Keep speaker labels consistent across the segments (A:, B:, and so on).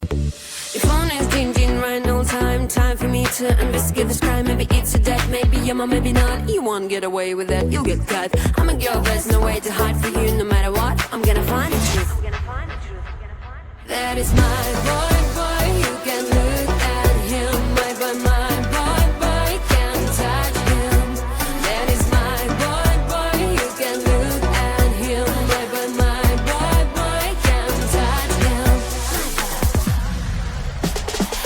A: Your phone is ding right, no time for me to investigate this crime. Maybe it's a debt, maybe yeah, maybe not. You won't get away with that, you'll get caught. I'm a girl, there's no way to hide for you. No matter what, I'm gonna find the truth. That is my boy, you can look at him. My boy, can't touch him. That is my boy, you can look at him. My boy, can't touch him.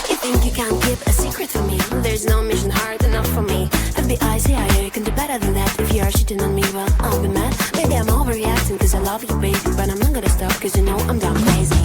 A: You think you can't keep a secret from me? There's no mission hard enough for me. FBI, CIA, you can do better than that. If you are cheating on me, well, I'll be mad. Maybe I'm overreacting cause I love you, baby. But I'm not gonna stop cause you know I'm down crazy.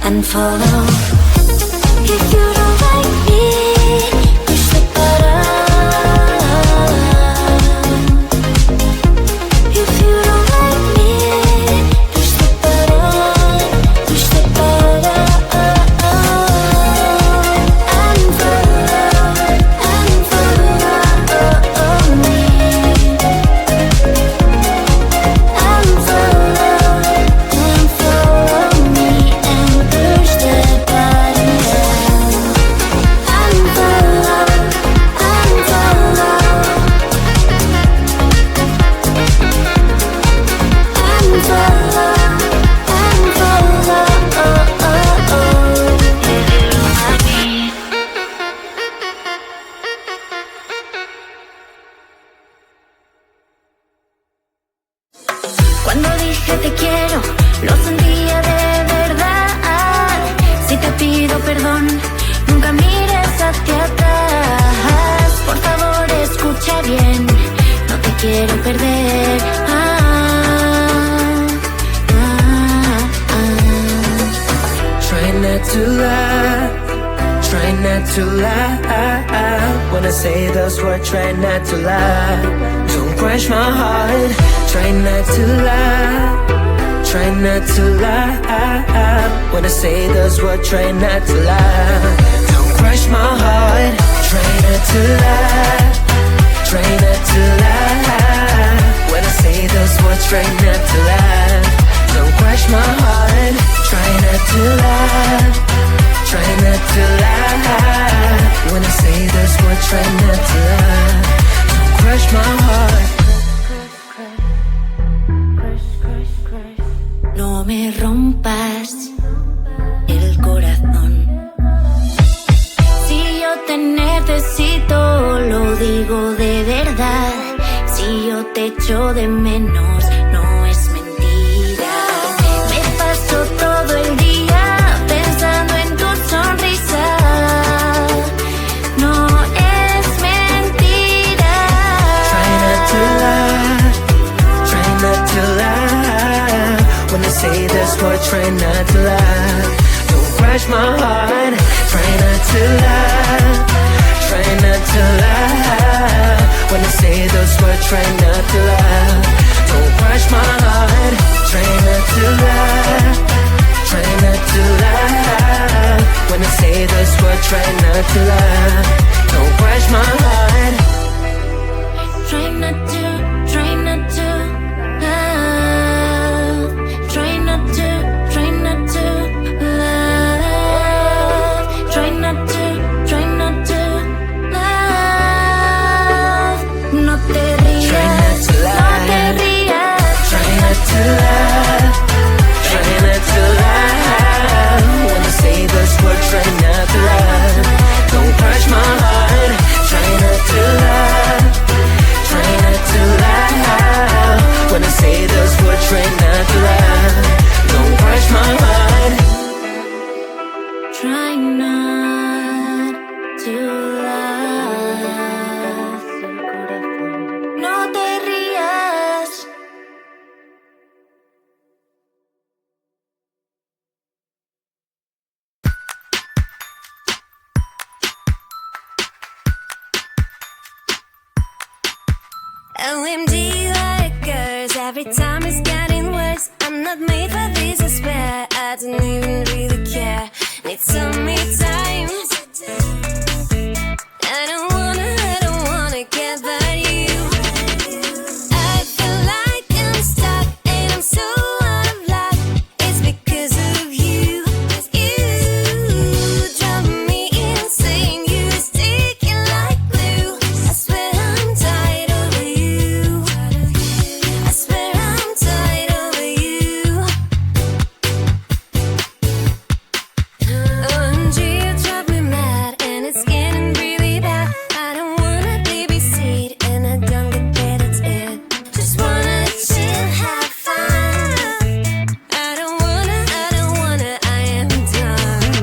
B: And follow. If you don't like me, push the button. If you don't like me, push the button. Push the button. And follow me. And follow me and push the button.
C: to lie. Try not to lie. When I say those words, try not to lie. Don't crush my heart. Try not to lie. Try not to lie. When I say those words, try not to lie. Don't crush my heart. Try not to lie. Try not to lie. When I say those words, try not to lie. Don't crush my heart. Try not to lie. Try not to lie. When I say those words, try not to lie. Don't crush my heart.
B: No me rompas el corazón. Si yo te necesito, lo digo de verdad. Si yo te echo de menos, no es mentira. Me paso todo el día pensando en tu sonrisa. No es mentira.
C: Try not to lie. Try not to lie. When I say this word, try not to lie. Don't crush my heart. Try not to lie. Try not to lie. When I say those words, try not to lie. Don't crush my heart. Try not to lie. Try not to lie. When I say those words, try not to lie. Don't crush my heart.
B: Try not to love. Try not to love. Try not to love. No te rías,
C: Try not to lie.
B: no te rías.
C: Try not to lie. Try not to lie. When I say those words, try not to lie. Don't crush my heart. Try not to lie. Try not to lie. When I say those words, try not to lie. Don't crush my heart.
B: Try not to love. No te rías.
A: OMG likers, every time it's getting worse. I'm not made for this, I swear. I don't even really care. Need some me time. I don't wanna get by you. I feel like I'm stuck and I'm so out of luck. It's because of you. You drive me insane. You sticking like glue. I swear I'm tired of you. I swear I'm tired of you. OMG, you drive me mad and it's getting really bad. I don't wanna babysit and I don't get paid, that's it. Just wanna chill, have fun. I don't wanna, I am done.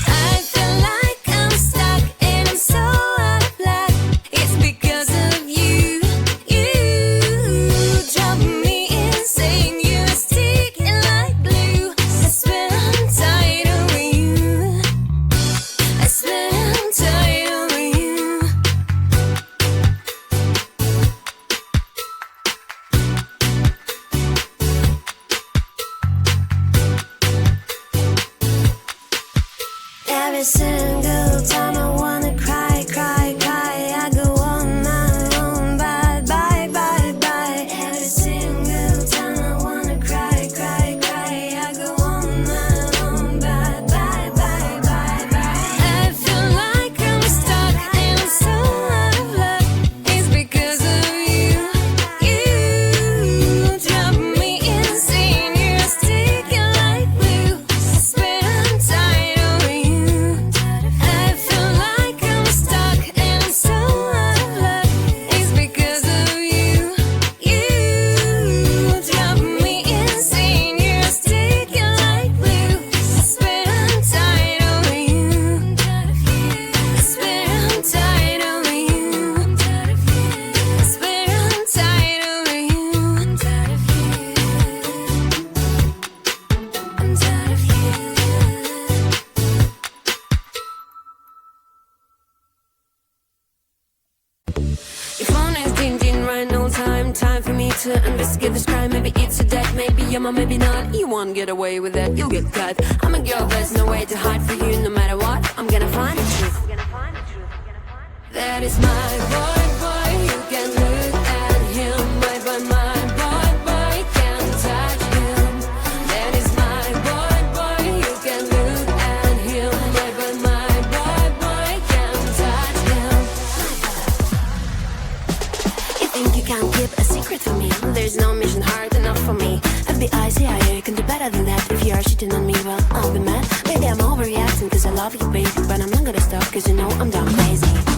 A: I feel like I'm stuck and I'm so out of luck. It's because of you. You drive me insane. You're sticking like glue. I swear I'm tired of you. I swear I'm tired of you. Every single time I wanna cry, cry, cry. I go on my own, bye, bye, bye, bye. Every single time I wanna cry, cry, cry. I go on my own, bye, bye, bye, bye, bye. I feel like I'm stuck and I'm so out of luck. It's because of you. You drive me insane. You're sticking like glue. I swear I'm tired of you. Your phone is ding right, no time for me to investigate this crime. Maybe it's a debt, maybe yeah, maybe not. You won't get away with that, you'll get caught. I'm a girl, there's no way to hide for you. No matter what, I'm gonna find the truth. That is my boy, you can look at him. My boy, can't touch him. That is my boy, you can look at him. My boy, can't touch him. You think you can't keep a secret from me? There's no mission hard enough for me. FBI, CIA, you can do better than that. If you are cheating on me, well, I'll be mad. Maybe I'm overreacting cause I love you, baby. But I'm not gonna stop cause you know I'm done crazy.